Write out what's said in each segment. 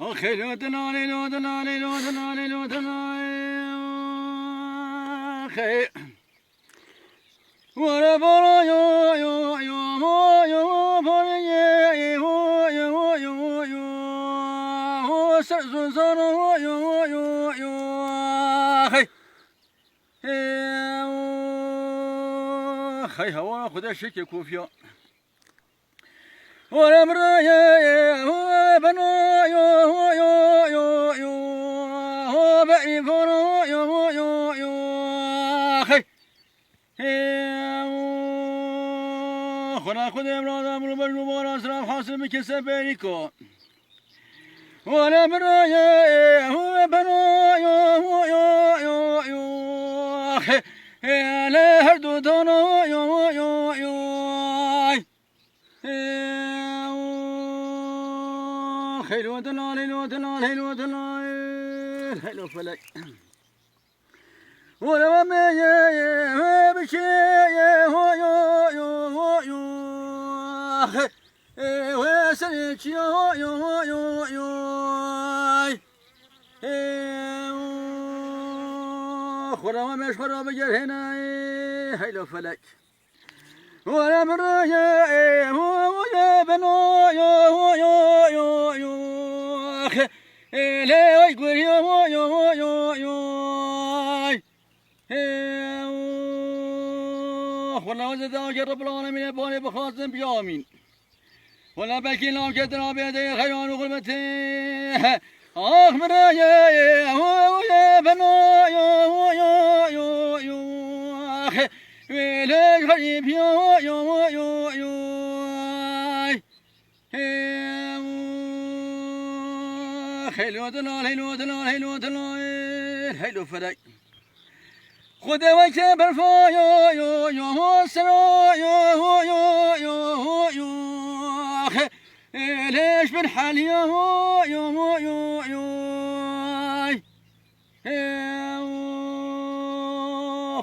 آخه لودنای لودنای لودنای لودنای آخه ورا برا yo yo yo mo yo برا ye yo yo yo yo سر سر yo yo yo خي خي هوا خدا شك کوفیا ورا برا ye بنو yo yo yo yo بقي برا yo yo yo خي خدا خود امراض امرو بر نوبار اسراف حاصل بکسه بریکو ولا برای هو بنای هو یا یا یا له هر دو دانو یا یا یا خیلی ودلال ودلال ودلال خیلی فلک ولا ما يه بشي هو يو يو يو وسنيك يو يو يو يو خورا ما مش خورا بجر هنا هيلو فلك ولا برايا هو يا بنو يو يو يو يو لا يقول يو يو يو يو والله وزد جرب العالمين يبغى بخاصم بيامين ولا بكي لام كدنا بيدي خيان وغربته آخ مرايا هو يا بنا يو يو يو يو آخ ويلك غريب يو يو يو يو حلو دلال حلو دلال حلو دلال حلو فرق خدا وجه برفا يو يو يو سرا يو يو يو يو ليش بالحال يو يو يو يو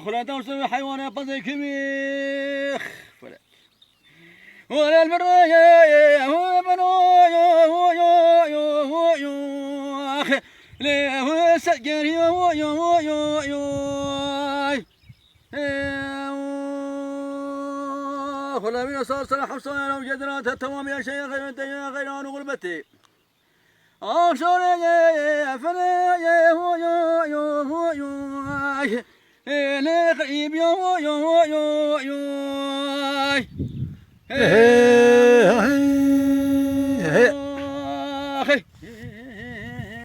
خلا توصل حيوان بزي كميخ ولا البرايا هو بنو يو يو يو يو ليه هو سجر يو يو يو يو ولا من صار صلاح حسين لو جدرات التمام يا شيخ يا غيران غربتي أشار يا فلا يا هو يا يا هو يا لا غريب يا هو يا يا يا